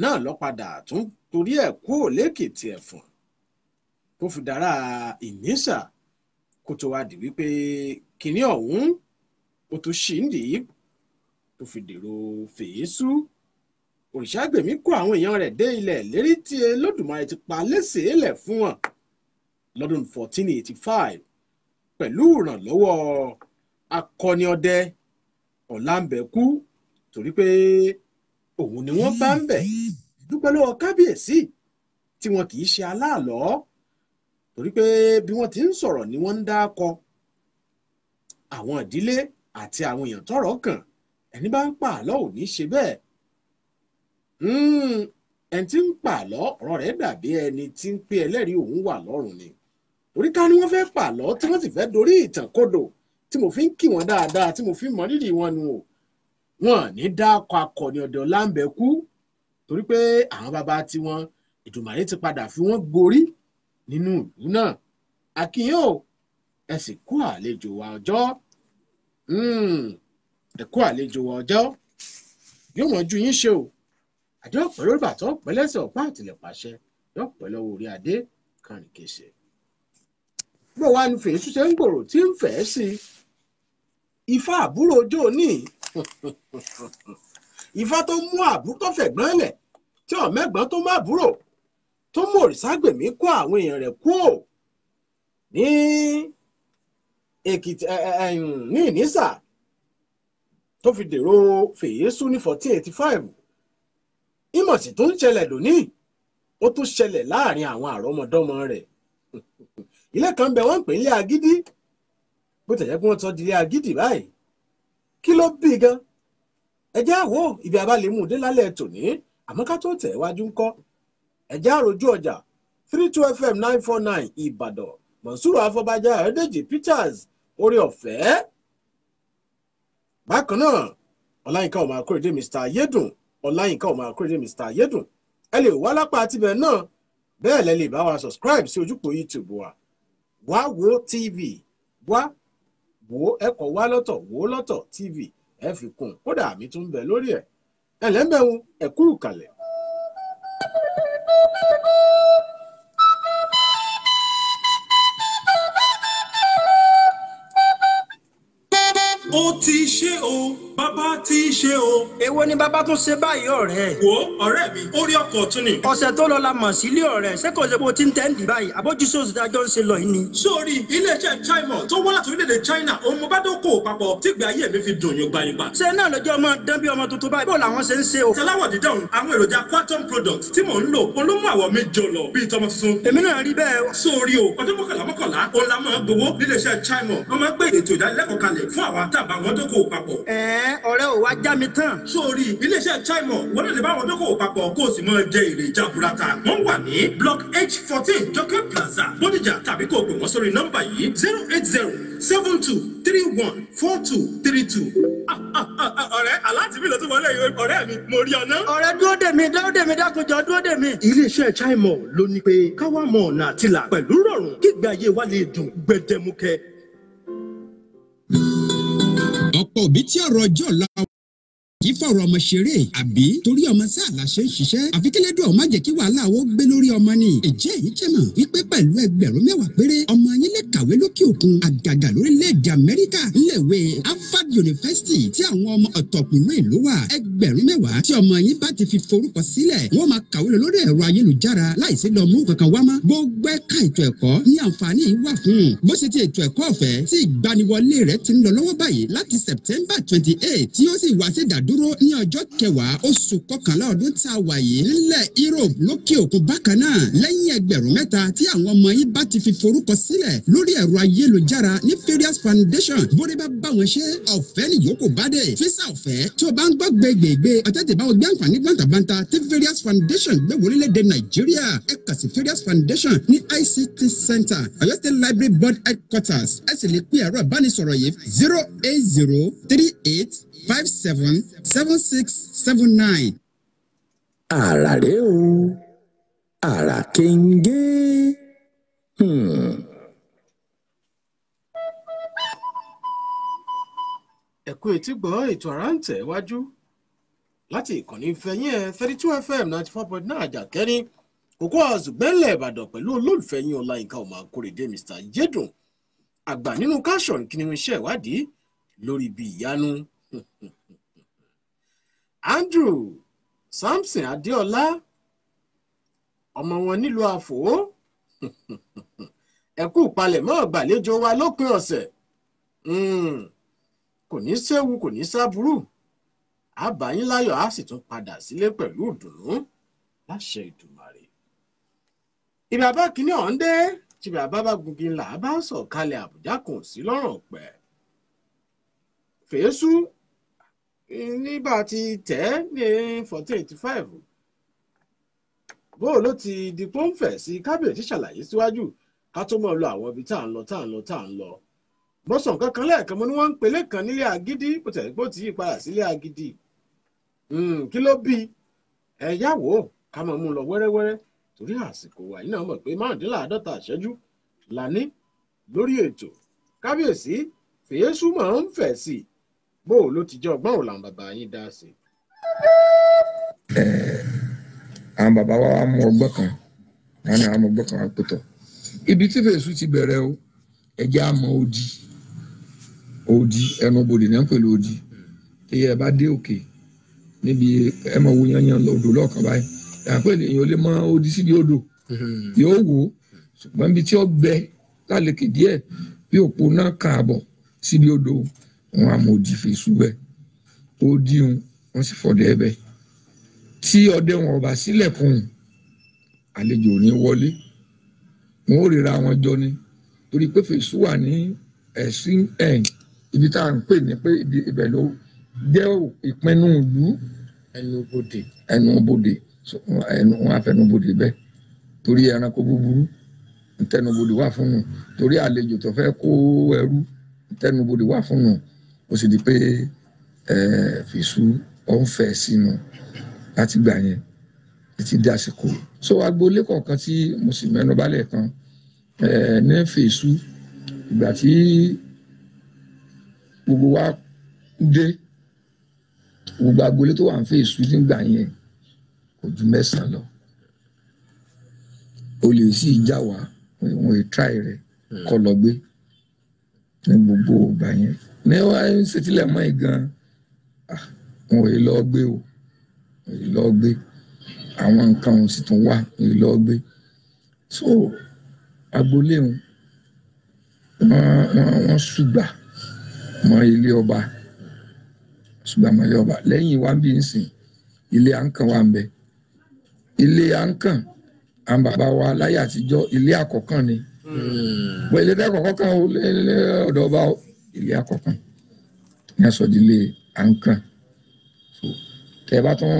náà lọ padà tún torí ẹ̀ kúrò lẹ́kìtì Ẹ̀fọ̀n tó fi dára Ìnísà kó tó wá di wípé kínní ọ̀hún ó tún ṣì ń dì í tó fi dèrò fèésú. Òrìṣàgbèmí kó àwọn èèyàn rẹ̀ dé ilẹ̀ lérí tí Olódùmarè ti pa lẹ́sẹ̀ lẹ̀ fún wọn lọ́dún 1485 pẹ̀lú ìrànlọ́wọ́ akọni ọdẹ Ọ̀làǹbẹ̀kú torí pé òun ni wọ́n bá ń bẹ̀ dúpẹ́ lọ́wọ́ kábíyèsí tí wọn kì í ṣe aláàlọ́ torí pé bí wọ́n ti ń sọ̀rọ̀ ni wọ́n ń dákọ àwọn ìdílé àti àwọn èèyàn tọ́rọ̀ kàn ẹni bá ń pa àlọ́ ò ní ṣe bẹ́ẹ̀ ẹni tí ń pa àlọ́ ọ̀rọ̀ rẹ̀ dàbí ẹni tí ń pé ẹlẹ́rìí òun wà lọ́rùn ni torí ká ní wọ́n fẹ́ pa àlọ́ tí wọ́n sì fẹ́ dorí ìtàn kodò tí mo fi ń kí wọn dáadáa tí mo fi ń mọ rírì wọn nu o wọn ní dákọ akọni ọdẹ Ọ̀làǹbẹ̀kú torí pé àwọn bàbá tiwọn Èdùmàrè ti padà fi wọ́n gborí nínú ìlú náà akínyìn o ẹ sì kú àlejò wa ọjọ́ ẹ kú àlejò wa ọjọ́ yóò mọ̀ ju yín ṣe o àjọ pẹ̀lú ìbàtọ́ pẹ̀lẹ́sẹ̀ ọ̀pá àtìlẹ̀ pàṣẹ yóò pẹ̀lú orí adé kàrin kése. bó wàá ní fèésù ṣe ń gbòòrò tí ń fẹ́ sí Ifá àbúrò ọjọ́ òní Ifá tó mú àbúrò tó fẹ̀gbọ́n lẹ̀ tí ọ̀mẹ́gbọ́n tó má búrò tó mú Òrìṣàgbèmí kó àwọn èèyàn rẹ̀ kú ò ní Èkìtì ní Ìnísà tó fi dèrò fèésù ní 1485 ìmọ̀sí tó ń ṣẹlẹ̀ lónìí ó tún ṣẹlẹ̀ láàrin àwọn àrọ́mọdọ́mọ rẹ̀ ilé kan bẹ wọ́n ń pè ní ilé Agídí bó tẹ̀yẹ́ pé wọ́n tọ́ di ilé Agídí báyìí kí ló bí gan ẹjẹ́ àwọ̀ ibi abálẹ̀mú dé lálẹ́ tòní àmọ́ ká tó tẹ̀ wájú ń kọ́ ẹjẹ́ àròjú ọjà 32 FM 949 Ìbàdàn Mọ̀nsúrù Afọbajá Ayọ̀dèjì Peters orí ọ̀fẹ́ bákan náà Ọláyínká ọmọ Akóredé Mr. Ayédùn Ọláyínká ọmọ Akóredé Mr. Ayédùn ẹ lè wá lápá tibẹ̀ náà bẹ́ẹ̀ lẹ lè bá wa subscribe sí ojúpọ̀ YouTube wa Wáwo TV wá wò ẹ̀kọ́ wá lọ́tọ̀ wò lọ́tọ̀ TV ẹ fi kún kódà àmì tún ń bẹ lórí ẹ̀ ẹlẹ́mẹ̀hún ẹ̀kú ìkàlẹ̀. ó ti ṣe o bàbá ti ṣe o. èwo ni bàbá tún ṣe báyìí ọ̀rẹ́. wo ọ̀rẹ́ mi orí ọkọ̀ tún ni. ọ̀sẹ̀ tó lọ la mọ̀ sílé ọ̀rẹ́ ṣé kò ṣe bó ti ń tẹ́ǹdì báyìí àbójúṣe oṣù dájọ́ ń ṣe lọ yìí ni. sórí iléeṣẹ́ China tó wá láti orílẹ̀-èdè China òun mo bá dókòwò papọ̀ tí ìgbé ayé mi fi dùn yín gbayìngbà. ṣé náà lójú ọmọ dán bí ọmọ tuntun báyìí bó làwọn ṣe ń ṣe o. tẹláwọ̀ dídán àwọn èròjà Quantum products tí mò ń lò olómú àwọ̀ mi jọlọ bíi tọmọ tuntun. èmi náà rí bẹ́ẹ̀. sórí o ọdún mọ́kànlá òun la máa gbowó níléeṣẹ́ China wọ́n máa gbé ètò ìdánilẹ́kọ̀ọ́ kalẹ̀ fún àwọn àtàbà wọn dókòwò papọ̀. ọ̀rẹ́ ò wá já mi tán. sórí iléeṣẹ́ China wọ́n lè bá wọn dókòwò papọ̀ kó o sì máa jẹ èrè jaburata. wọ́n wà ní block H14 Jọkẹ́ Plaza Bódìjà tàbí kó o pè wọ́n sórí nọ́mbà yìí 08072314232. ọ̀rẹ́ aláàtì mi ló tún wọlé ọ̀rẹ́ mi mo rí ọ̀nà. ọ̀rẹ́ dúró dè mí dákunjọ dúró dè mí. iléeṣẹ́ China ló ní pé káwá mọ ọ̀nà àtìlà pẹ̀lú rọrùn kígbé ayé wa lè dùn gbẹdẹmukẹ. ọ̀pọ̀ òbí tí ọ̀rọ̀ ọjọ́ ọ̀la kì í fọ̀rọ̀ ọmọ ṣeré àbí torí ọmọ sáà la ṣe ń ṣiṣẹ́ àfi kí lẹ́dọ̀ má jẹ́ kí wàhálà ó gbé lórí ọmọ ni. ìjẹ́ èyí jẹ́ mọ̀ wípé pẹ̀lú ẹgbẹ̀rún 10 péré ọmọ yín lè kàwé lókè òkun àgàgà lórílẹ̀‐èdè Amẹ́ríkà níléèwé Harvard University tí àwọn ọmọ ọ̀tọ̀kùnrin ìlú wà. ẹgbẹ̀rún 10 tí ọmọ yín bá ti fi forúkọ sílẹ̀ wọ́n máa kàwé lọ lórí ẹ̀rọ ayélujára láìsí lọ mú kankan wá mọ́. gbogbo ẹ̀ka ètò ẹ̀kọ́ ní àǹfààní wà fún bó ṣe ti ètò ẹ̀kọ́ ọ̀fẹ́ tí ìgbaniwọlé rẹ̀ ti ń lọ lọ́wọ́ báyìí láti September 28 tí ó sì wá sí dúró ní ọjọ́ 10 oṣù kọkànlá ọdún tá a wà yìí nílẹ̀ Europe lókè òkun bákan náà lẹ́yìn ẹgbẹ̀rún 3 tí àwọn ọmọ yín bá ti fi forúkọ sílẹ̀ lórí ẹ̀rọ ayélujára ní Farious Foundation bóde bá wọn ṣe ọ̀fẹ́ nìyókù bá dé físà ọ̀fẹ́ tó o bá ń gbọ́ gbẹgbẹgbẹ ọ̀tẹ̀tẹ̀ bá wọn gbé àǹfààní gbọ̀ǹtàbàǹtà tí Farious Foundation gbé wọlé-lédè Nàìjíríà ẹ kà sí Farious Foundation ní ICT Center Ọ̀yọ́ State Library Board Headquarters ẹ sì lè pè ẹ̀rọ ìbánisọ̀rọ̀ yìí 08038577679. Àrà rèé o, àrà kéńgé. ẹ̀kú etí gbọ́ ètò àrà ń tẹ̀ wájú láti ìkànnì ìfẹ́yìn ẹ̀ 32 FM 94.9 àjàkẹ́rin kókó àzùgbẹ́lẹ̀ Ìbàdàn pẹ̀lú olólùfẹ́ yín Ọláyínká ọmọ Akórèdé Mr. Yédùn àgbà nínú káṣọ̀n kí ni wọ́n ṣe ìwádìí lórí ibi ìyanu Andrew Samson Adéọlá ọmọ wọn nílùú Àfò ẹ̀kú palẹ̀mọ́ ìgbàlejò wa lópin ọ̀sẹ̀ kò ní séwu kò ní sábúrú àbáyín láyọ̀ á sì tún padà sílé pẹ̀lú ìdùnnú láṣẹ Ìdùmarè. Ibi àbá kìíní ọ̀hún dé tí bàbá bá gungi ńlá bá sọ̀kalẹ̀ Àbújá kùn sí lọ́rùn ọ̀pẹ. Fèésù nígbà tí tẹ̀ ní 1485 bóò ló ti di pọ́ńfẹ̀ sí kábíyèsí ṣàlàyé síwájú ká tó mọ̀ lọ àwọn ibi tá à ń lọ. Bọ́sàn kankan lẹ́ẹ̀kan mo ní wọ́n ń pelé kan nílé Agídí bó tẹ̀ gbó ti yí padà sílé Agídí. Kí ló bí ẹ̀yáwó ká máa mú lọ wẹ́rẹ́wẹ́rẹ́ torí àsìkò wa yìí náà mọ̀ pé 55 ìṣẹ́jú la ní lórí ètò. Kábíyèsí Fèésù máa ń fẹ̀ sí i bó ló ti jẹ́ ọgbọ́n òun làwọn bàbá yín dá sí. Àwọn bàbá wa mú ọgbọ́n kan wọn ni àwọn ọgbọ́n kan wá pẹ̀tọ̀ ibi tí Fèésù ti bẹ̀rẹ̀ o ẹ̀jẹ̀ àmọ́ odi ẹnu bodè náà pẹ̀lú odi tí ẹ bá dé òkè níbi ẹ mọ̀ wo yanyan odò lọ́ọ̀kan báyìí àpò ènìyàn lè mọ odi síbi odò yóò wò ṣùgbọ́n ibi tí ó gbẹ lálẹ́kè díẹ̀ bí òpó náà kààbọ̀ síbi odò wọn àmọ́ odi Fèésù bẹ́ẹ̀ odi wọn sì fọdẹ ẹbẹ tí ọdẹ wọn ọba sílẹ̀kùn àlejò ní wọlé wọn ò ríra wọn jọ ni torí pé Fèésù wà ní ẹ̀sìn ibi tá à ń pè ní pé ibẹ̀ ló jẹ́ ìpinnu ìlú ẹnubodè wọn àfẹnubodè bẹ́ẹ̀ torí ẹranko búburú ntẹnubodè wà fún un torí àlejò tó fẹ́ kó ẹrú ntẹnubodè wà fún un ó sì di pé Fèésù ó ń fẹ́ sínú láti gbà yẹn títí dé àsìkò so agboolé kọ̀ọ̀kan tí mo sì mẹ́nu bálẹ̀ kan ní Fèésù ìgbà tí gbogbo wa dé gbogbo agboolé tó wà ní Fèésù nígbà yẹn kò ju 9 lọ o lè sí ìjà wa wọn ò try rẹ kọ lọ gbé ní gbogbo ìgbà yẹn ní wàá ṣètìlẹ̀ mọ́ ìgan wọn ò lọ gbé o lọ gbé àwọn nǹkan wọn sì tún wà lọ gbé so agboolé wọn ṣùgbà mọ ilé ọba lẹ́yìn wa bí n sìn ilé àǹkàn wà ń bẹ ilé àǹkàn àwọn bàbá wa láyé àtijọ́ ilé àkọ́kàn ni wọ́n ilé àkọ́kàn kan ọ̀dọ̀ ọba ilé àkọ́kàn ní àsọdílé àǹkàn so tẹ́ bá tún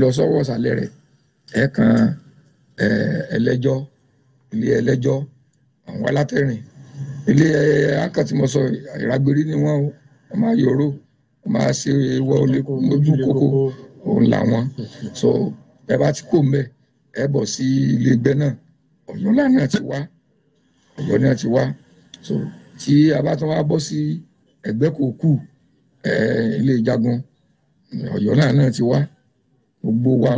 lọ sọ́wọ́ ìsàlẹ̀ rẹ̀ ẹ̀ kan ẹlẹ́jọ́ ilé ẹlẹ́jọ́ àwọn alátẹ̀rìn ilé àǹkàn tí mo sọ ìrágbérí ni wọ́n máa yòró wọ́n máa ṣe ìwọ ojú kókó òun làwọn so ẹ bá ti kó mbẹ ẹ bọ̀ sí ilé ẹgbẹ́ náà Ọ̀yọ́ náà ti wá so tí a bá tún wá bọ́ sí ẹgbẹ́ kòkú ilé ìjagun Ọ̀yọ́ náà ti wá gbogbo wa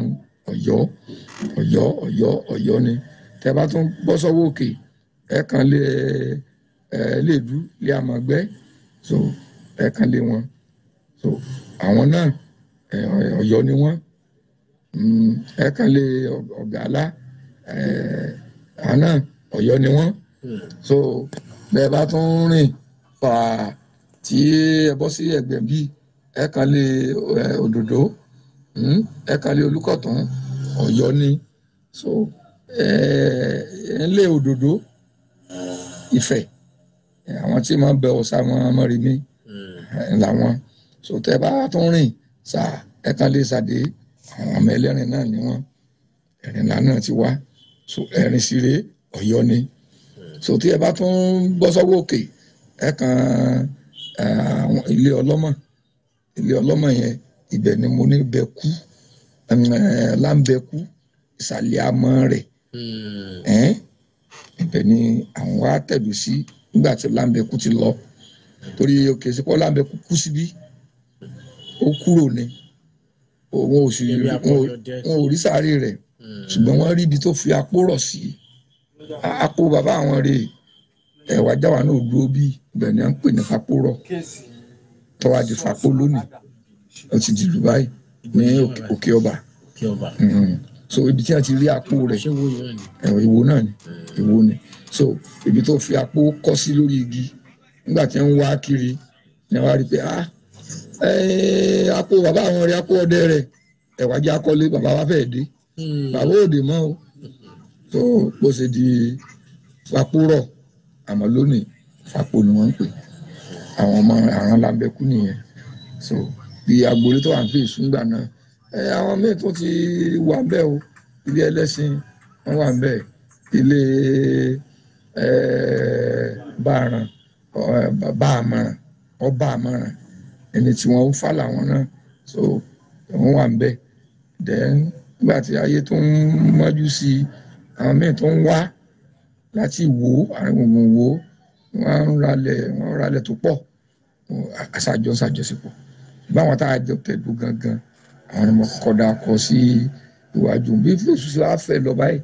Ọ̀yọ́ ni tẹ bá tún bọ́ sọ́wọ́ òkè ẹ kàn léèdú lé àmọ̀gbẹ́ so ẹ kàn lé wọn so àwọn náà Ọ̀yọ́ ni wọ́n ẹ kàn lé Ọ̀gálá àná Ọ̀yọ́ ni wọ́n so bẹ́ẹ̀ bá tún rìn fà tí ẹ bọ́ sí ẹgbẹ́ bíi ẹ̀kanlé òdòdó ẹ̀kanlé olùkọ̀tún Ọ̀yọ́ ni so ilé òdòdó Ifẹ̀ àwọn tí máa bẹ ọ̀sà wọn mọ́rìmí làwọn so tẹ́ bá tún rìn sà ẹ̀kanlé sàdé àwọn ọmọ ẹlẹ́rìn náà ni wọ́n Ẹ̀rìnlá náà ti wá so ẹ̀rìn síre Ọ̀yọ́ ni so tí ẹ bá tún bọ́ sọ́wọ́ òkè ẹ̀kan ilé ọlọ́mọ yẹn ibẹ̀ ni mo ní bẹ́kú láńbẹ́kú ìsàlẹ̀ àmọ́ rẹ̀ ibẹ̀ ni àwọn wa tẹ̀dù sí nígbà tí láńbẹ́kú ti lọ torí òkè sí pọ́ láńbẹ́kú kú síbí ó kúrò ní wọn ò rí sáré rẹ̀ ṣùgbọ́n wọ́n rí ibi tó fi apó rọ̀ sí apó bàbá àwọn rè ẹ̀wà jáwa náà dúró bí ibẹ̀ ni à ń pè ní fapó rọ̀ tọ́wá di fapó lónìí ó ti di Dubai ní òkè ọba so ibi tí a ti rí apó rẹ̀ ìwo náà ni ìwo ni so ibi tó fi apó kọ́ sí lórí igi nígbà tí wọ́n ń wá kiri ni wọ́n á rí pé apó bàbá àwọn rẹ̀ apó ọdẹ rẹ̀ ẹ̀wà jẹ́ akọ́lé bàbá wa fẹ́ẹ́ dé bàbá òde mọ́ o so bó ṣe di fapó rọ̀ àmọ́ lónìí fapó ni wọ́n ń pè àwọn ọmọ àrùn lábẹ́kú nìyẹn so bí agboolé tó wà ń fi ìsúngbà náà àwọn míì tó ti wà ń bẹ̀ o ilé ẹlẹ́sìn wọ́n wà ń bẹ̀ ilé báàràn ọba àmọ̀ràn ẹni tí wọ́n ń fà láwọn náà so wọ́n wà ń bẹ̀ then nígbà tí ayé tó ń mọ́jú sí àwọn míì tó ń wá láti wò àrùn wò wọ́n ralẹ̀ tó pọ̀ ṣàjọṣepọ̀ báwọn tá a jọ tẹ̀dú gangan àwọn ọmọ kọ́dà kọ sí iwájú bí fèsù sí wàá fẹ́ lọ báyìí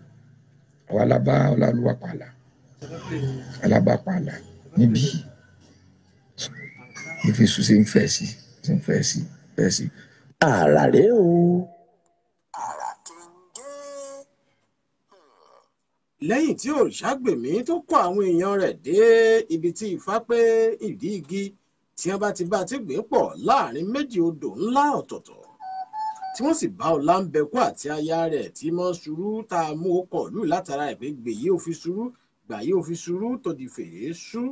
àwọn alábá ọlálùwà pààlà níbí bí fèsù sí ń fẹ́ sí. Àrà rèé o. lẹ́yìn tí òrìṣàgbèmí tó kó àwọn èèyàn rẹ̀ dé ibi tí Ifá pé ìdí igi tí wọ́n bá ti bá ti gbé pọ̀ láàrin méjì odò ńlá ọ̀tọ̀ọ̀tọ̀ tí wọ́n sì bá Ọlámbẹ̀kú àti aya rẹ̀ tí mọ́ sùúrù tá a mú ó kọ̀ lù látara ẹ̀ pé gbèyí ò fi sùúrù gbàyí ò fi sùúrù tó di Fèésù.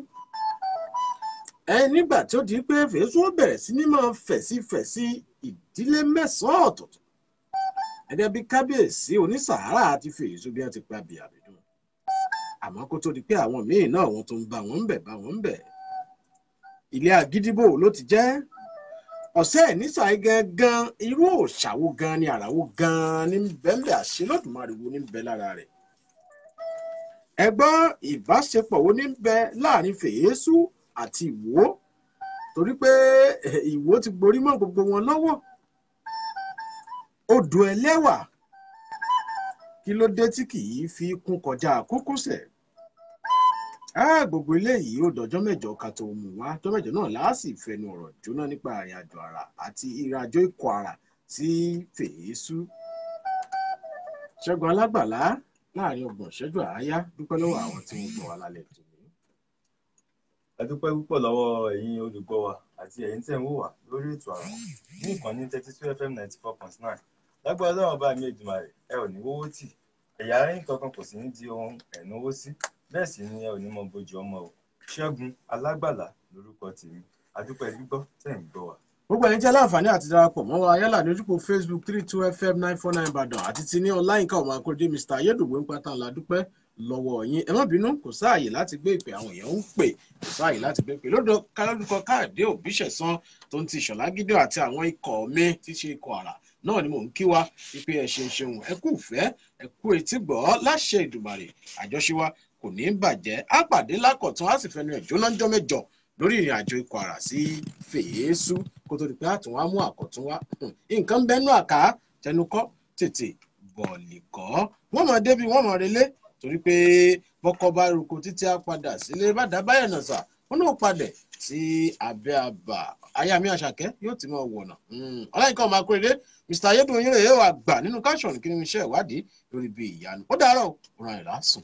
Nígbà tí ó di pé Fèésù ó bẹ̀rẹ̀ sí ní máa fẹ̀sí ìdílé mẹ́sàn-án ọ̀tọ̀ọ̀tọ̀ gẹ́gẹ́ bí kábíyèsí onísàárà àti Fèésù bí wọ́n ti pa bíàbídùn àmọ́ kó tó di pé àwọn míì náà wọ́n tó ń bá wọn ń bẹ̀ ilé Àgídìbò ló ti jẹ́ ọ̀sẹ̀ nísàí gangan irú òṣàwò gan ni àràwò gan ní bẹ́ńbẹ́ àṣelọ́dùmarè wo ní bẹ lára rẹ̀ ẹgbọ́n ìbáṣepọ̀ wo ní bẹ láàrin Fèésù àti Ìwó torí pé Ìwó ti gborí mọ́ gbogbo wọn lọ́wọ́ odò Ẹlẹ́wà kí ló dé tí kì í fi kún kọjá kókósẹ̀ gbogbo eléyìí ó dọjọ́ mẹ́jọ ká tó mú wá ọjọ́ mẹ́jọ náà láàsì fẹnu ọ̀rọ̀ jóná nípa ìrìnàjò àrà àti ìrìnàjò ikọ̀ àrà sí Fèésù. Ṣẹ́gun Alágbàlá láàrin 30 ìṣẹ́jú àáyá dúpẹ́ lọ́wọ́ àwọn tí wọ́n gbọ́ wa lálẹ́ tòní. A dúpẹ́ púpọ̀ lọ́wọ́ ẹ̀yin olùgbọ́ wa àti ẹ̀yin tẹ́ ń wò wá lórí ètò àrà ní ìkànnì 32 FM 94.9 lágbára Ọlọ́run bá mi Èdùmàrè ẹ ò ní wówó tì ẹ̀yà arìn kankan kò sí ní di ohun ẹ̀náwó sí bẹ́ẹ̀ sì ni ẹ ò ní mọ bójú ọmọ o. Ṣẹ́gun Alágbàlá lórúkọ tèmi adúpẹ́ gbígbọ́ tẹ̀ ń gbọ́ wa. Gbogbo ẹ̀yin tí aláǹfààní àti darapọ̀ mọ́ wa yálà ní ojúpọ̀ Facebook 32 FM 949 Ìbàdàn àti ti ní Ọláyínká ọmọ akóredé Mr. Ayédùgbò ń pátá ńlá dúpẹ́ lọ́wọ́ yín ẹ má bínú kò sáàyè láti gbé ìpè àwọn èèyàn ń pè kò sáàyè láti gbé ìpè lọ́dọ̀ kálọ́dúnkọ Káyọ̀dé Òbíṣẹ̀san tó ń ti Ìṣọ̀lá Gídéò àti àwọn ikọ̀ mi tí ṣe ikọ̀ àrà náà ni mò ń kí wa wípé ẹ ṣeun ẹ kú ìfẹ́ ẹ kú etí gbọ́ láṣẹ Ìdùmàrè àjọṣe wa kò ní bàjẹ́ á pàdé lákọ̀tún á sì fẹnu ẹ̀ jóná jọ́ mẹ́jọ lórí ìrìn àjò ikọ̀ àrà sí Fèésù kó tó di pé àtún wá mú àkọ̀tún wá nǹkan bẹ́nu àká tẹnukọ́ tètè bọ̀ọ̀lì-kọ́ wọ́n mọ̀ débi wọ́n mọ̀ relé torí pé bọ́kọ́ bá roko títí á padà sílé bá dá báyẹ̀ náà sà wọ́n náà padà sí abẹ́ àbà aya mi Àṣàkẹ́ yóò ti mọ̀ wọ̀nà Ọláyínká ọmọ akóredé Mr. Ayédùn yín rèé wà gbà nínú káṣọ̀nù kí ni iṣẹ́ ìwádìí lórí bí ìyanu ó dàárọ̀ òràn ìlà sùn.